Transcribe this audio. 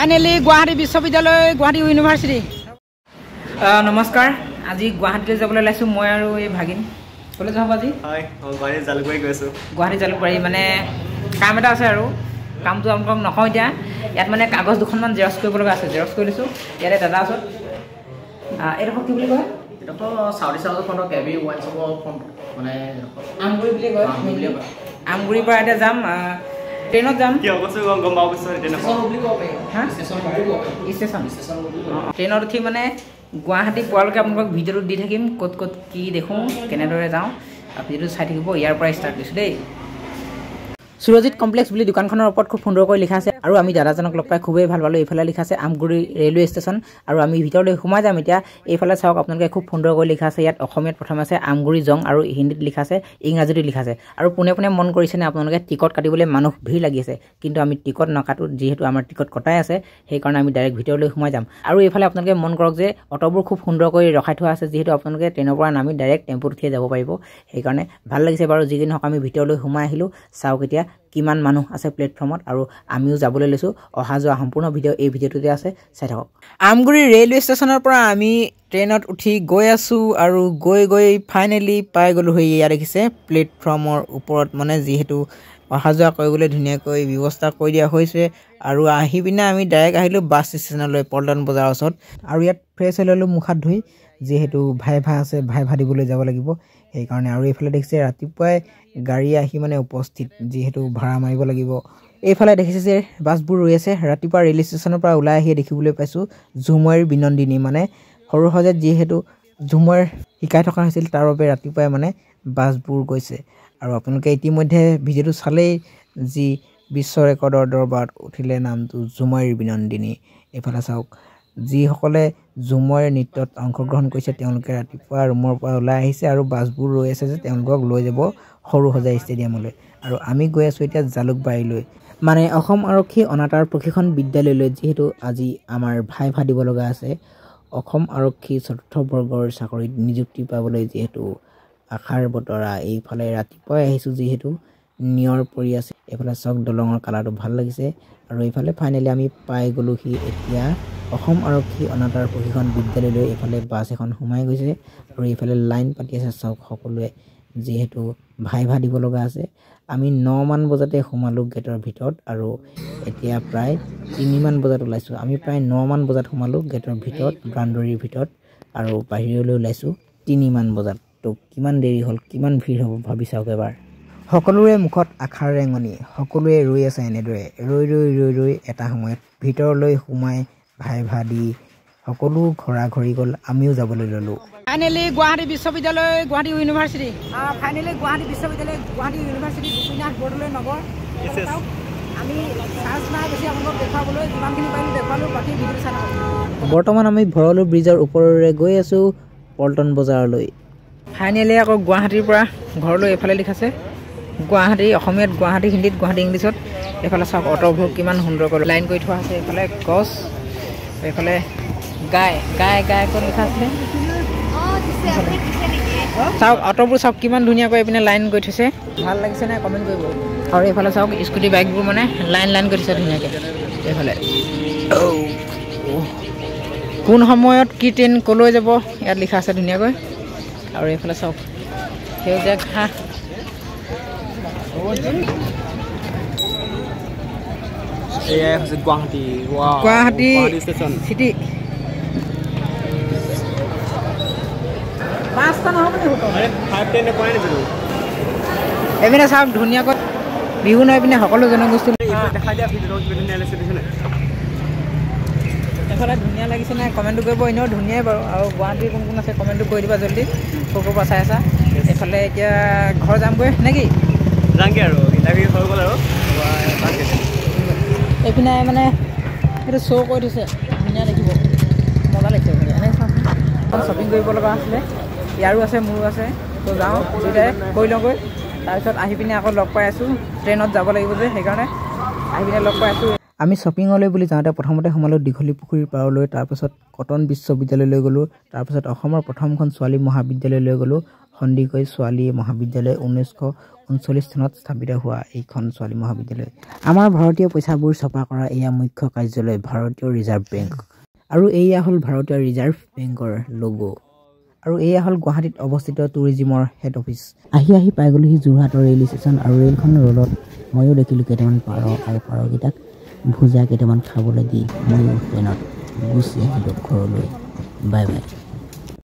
Finally Guwahati বিশ্ববিদ্যালয় Guwahati university. নমস্কাৰ, আজি গুৱাহাটীলৈ যাবলৈ ওলাইছোঁ মই আৰু এই ভাগিন। ক'লৈ যাওঁ আজি? হয়, গুৱাহাটী জালুকবাৰী গৈছোঁ। গুৱাহাটী জালুকবাৰী মানে কাম এটা আছে আৰু কামটো আপোনালোকক নকওঁ এতিয়া। ইয়াত মানে কাগজ দুখনমান জেৰক্স কৰিব লগা আছে, জেৰক্স কৰি লৈছোঁ। ইয়াতে দাদা ওচৰত এইডোখৰ কি বুলি কয়? এইডোখৰ চাউথ ফ্ৰণ্টৰ কেবি ৱাইন শ্বপৰ ফ্ৰণ্ট মানে আমগুৰি বুলি কয়। আমগুৰিৰ পৰা এতিয়া যাম, ট্ৰেইনত যাম। গম পাব ট্ৰেইনত উঠি মানে গুৱাহাটী পোৱালৈকে আপোনালোকক ভিডিঅ'টো দি থাকিম, ক'ত ক'ত কি দেখোঁ, কেনেদৰে যাওঁ। ভিডিঅ'টো চাই থাকিব। ইয়াৰ পৰাই ষ্টাৰ্ট দিছোঁ দেই। সুৰজিত কমপ্লেক্স বুলি দোকানখনৰ ওপৰত খুব সুন্দৰকৈ লিখা আছে আৰু আমি দাদাজনক লগ পাই খুবেই ভাল পালোঁ। এইফালে লিখা আছে আমগুৰি ৰেলৱে ষ্টেচন আৰু আমি ভিতৰলৈ সোমাই যাম এতিয়া। এইফালে চাওক আপোনালোকে খুব সুন্দৰকৈ লিখা আছে। ইয়াত অসমীয়াত প্ৰথম আছে আমগুৰি জং আৰু হিন্দীত লিখা আছে, ইংৰাজীতো লিখা আছে। আৰু পোনে পোনে মন কৰিছেনে আপোনালোকে টিকট কাটিবলৈ মানুহ ভিৰ লাগি আছে, কিন্তু আমি টিকট নাকাটো, যিহেতু আমাৰ টিকট কটাই আছে সেইকাৰণে আমি ডাইৰেক্ট ভিতৰলৈ সোমাই যাম। আৰু এইফালে আপোনালোকে মন কৰক যে অটোবোৰ খুব সুন্দৰকৈ ৰখাই থোৱা আছে, যিহেতু আপোনালোকে ট্ৰেইনৰ পৰা নামি ডাইৰেক্ট টেম্পুত উঠিয়ে যাব পাৰিব। সেইকাৰণে ভাল লাগিছে বাৰু। যি কি নহওক আমি ভিতৰলৈ সোমাই আহিলোঁ। চাওক এতিয়া কিমান মানুহ আছে প্লেটফৰ্মত আৰু আমিও যাবলৈ লৈছোঁ। অহা যোৱা সম্পূৰ্ণ ভিডিঅ' এই ভিডিঅ'টোতে আছে, চাই থাকক। আমগুৰি ৰেলৱে ষ্টেচনৰ পৰা আমি ট্ৰেইনত উঠি গৈ আছোঁ আৰু গৈ ফাইনেলি পাই গ'লোঁ। ইয়াত দেখিছে প্লেটফৰ্মৰ ওপৰত মানে যিহেতু অহা যোৱা কৰিবলৈ ধুনীয়াকৈ ব্যৱস্থা কৰি দিয়া হৈছে। আৰু আহি পিনে আমি ডাইৰেক্ট আহিলোঁ বাছ ষ্টেচনলৈ, পল্টন বজাৰৰ ওচৰত। আৰু ইয়াত ফ্ৰেছ হৈ ল'লোঁ মুখ হাত ধুই, যিহেতু ভাইভা আছে, ভাইভা দিবলৈ যাব লাগিব সেইকাৰণে। আৰু এইফালে দেখিছে ৰাতিপুৱাই গাড়ী আহি মানে উপস্থিত, যিহেতু ভাড়া মাৰিব লাগিব। এইফালে দেখিছে যে বাছবোৰ ৰৈ আছে। ৰাতিপুৱা ৰেল ষ্টেচনৰ পৰা ওলাই আহিয়ে দেখিবলৈ পাইছোঁ ঝুমুৰ বিনন্দিনী, মানে সৰু সজাত যিহেতু ঝুমুৰ শিকাই থকা হৈছিল তাৰ বাবে ৰাতিপুৱাই মানে বাছবোৰ গৈছে। আৰু আপোনালোকে ইতিমধ্যে ভিডিঅ'টো চালেই, যি বিশ্ব ৰেকৰ্ডৰ দৰবাৰত উঠিলে নামটো ঝুমুৰ বিনন্দিনী। এইফালে চাওক যিসকলে ঝুমুৰ নৃত্যত অংশগ্ৰহণ কৰিছে তেওঁলোকে ৰাতিপুৱা ৰুমৰ পৰা ওলাই আহিছে আৰু বাছবোৰ ৰৈ আছে যে তেওঁলোকক লৈ যাব সৰু সজাই ষ্টেডিয়ামলৈ। আৰু আমি গৈ আছোঁ এতিয়া জালুকবাৰীলৈ, মানে অসম আৰক্ষী অনাতাঁৰ প্ৰশিক্ষণ বিদ্যালয়লৈ, যিহেতু আজি আমাৰ ভাইভা দিব লগা আছে। অসম আৰক্ষী চতুৰ্থ বৰ্গৰ চাকৰিত নিযুক্তি পাবলৈ যিহেতু আশাৰ বতৰা। এইফালে ৰাতিপুৱাই আহিছোঁ যিহেতু নিয়ৰ পৰি আছে। এইফালে চক দলঙৰ কালাৰটো ভাল লাগিছে। আৰু এইফালে ফাইনেলি আমি পাই গ'লোহি এতিয়া অসম আৰক্ষী অনাতাঁৰ প্ৰশিক্ষণ বিদ্যালয়লৈ। এইফালে বাছ এখন সোমাই গৈছে আৰু এইফালে লাইন পাতি আছে চক সকলোৱে, যিহেতু ভাইভা দিব লগা আছে। আমি 9 মান বজাতে সোমালোঁ গেটৰ ভিতৰত আৰু এতিয়া প্ৰায় 3 মান বজাত ওলাইছোঁ। আমি প্ৰায় 9 মান বজাত সোমালোঁ গেটৰ ভিতৰত, বাউণ্ডৰীৰ ভিতৰত, আৰু বাহিৰলৈ ওলাইছোঁ 3 মান বজাত। তো কিমান দেৰি হ'ল, কিমান ভিৰ হ'ব ভাবি চাওক এবাৰ। সকলোৰে মুখত আশাৰ ৰেঙনি, সকলোৱে ৰৈ আছে এনেদৰে, ৰৈ এটা সময়ত ভিতৰলৈ সোমাই ভাইভা দি সকলো ঘৰা-ঘৰি গ'ল। আমিও যাবলৈ ল'লোঁ। ফাইনেলি গুৱাহাটী বিশ্ববিদ্যালয় গুৱাহাটী ইউনিভাৰ্চিটি। ফাইনেলি গুৱাহাটী বিশ্ববিদ্যালয় গুৱাহাটী ইউনিভাৰ্চিটি গোপীনাথ বৰদলৈ নগৰ। আমি চাৰ্জ নাই বেছি আপোনালোকক দেখুৱাবলৈ, যিমানখিনি পাৰিলোঁ দেখুৱালোঁ, বাকী ভিডিঅ' চাই থাকক। বৰ্তমান আমি ভৰলু ব্ৰিজৰ ওপৰেৰে গৈ আছোঁ পল্টন বজাৰলৈ। ফাইনেলি আকৌ গুৱাহাটীৰ পৰা ঘৰলৈ এইফালে লিখা আছে গুৱাহাটী, অসমীয়াত গুৱাহাটী, হিন্দীত গুৱাহাটী, ইংলিছত। এইফালে চাওক অটোবোৰ কিমান সুন্দৰকৈ লাইন কৰি থোৱা আছে। এইফালে গছ, এইফালে গায়কত লিখা আছে। চাওক অটোবোৰ চাওক কিমান ধুনীয়াকৈ এইপিনে লাইন কৰি থৈছে, ভাল লাগিছে নাই কমেণ্ট কৰিব। আৰু এইফালে চাওক স্কুটি বাইকবোৰ মানে লাইন কৰি থৈছে ধুনীয়াকৈ। এইফালে কোন সময়ত কি ট্ৰেইন ক'লৈ যাব ইয়াত লিখা আছে ধুনীয়াকৈ। আৰু এইফালে চাওক সেউজীয়া ঘাঁহ। এয়াই হৈছে গুৱাহাটী চিটি। এইপিনে চাওক ধুনীয়াকৈ বিহু নাই পিনে সকলো জনগোষ্ঠী এইফালে ধুনীয়া লাগিছে নাই কমেণ্টটো কৰিব। এনেও ধুনীয়াই বাৰু। আৰু গুৱাহাটীৰ কোন কোন আছে কমেণ্টটো কৰি দিবা জল্দি, ক'ৰ পৰা চাই আছা। এইফালে এতিয়া ঘৰ যামগৈ নেকি? যামগৈ আৰু ইণ্টাৰভিউ হৈ গ'ল আৰু এইপিনে মানে সেইটো শ্ব' কৰি থৈছে, ধুনীয়া দেখিব, মজা লাগিছে। এনেকৈ চাওকচোন, শ্বপিং কৰিব লগা আছিলে, ইয়াৰো আছে মোৰো আছে। তো যাওঁ দুয়োটাই কৰি লওঁগৈ, তাৰপিছত আহি পিনে আকৌ লগ পাই আছোঁ। ট্ৰেইনত যাব লাগিব যে সেইকাৰণে আহি পিনে লগ পাই আছোঁ। আমি শ্বপিঙলৈ বুলি যাওঁতে প্ৰথমতে সোমালোঁ দীঘলী পুখুৰীৰ পাৰলৈ, তাৰপিছত কটন বিশ্ববিদ্যালয়লৈ গ'লোঁ, তাৰপিছত অসমৰ প্ৰথমখন ছোৱালী মহাবিদ্যালয়লৈ গ'লোঁ, সন্দিকৈ ছোৱালী মহাবিদ্যালয় 1939 চনত স্থাপিত হোৱা এইখন ছোৱালী মহাবিদ্যালয়। আমাৰ ভাৰতীয় পইচাবোৰ ছপা কৰা এয়া মুখ্য কাৰ্যালয় ভাৰতীয় ৰিজাৰ্ভ বেংক আৰু এয়া হ'ল ভাৰতীয় ৰিজাৰ্ভ বেংকৰ লোগো আৰু এয়া হ'ল গুৱাহাটীত অৱস্থিত টুৰিজিমৰ হেড অফিচ। আহি পাই গ'লোহি যোৰহাটৰ ৰেল ষ্টেচন আৰু ৰেলখন ৰ'লত ময়ো দেখিলোঁ কেইটামান পাৰ আৰু পাৰকেইটাক ভুজা কেইটামান খাবলৈ দি ময়ো ট্ৰেইনত গুচি আহিলোঁ ঘৰলৈ। Bye bye.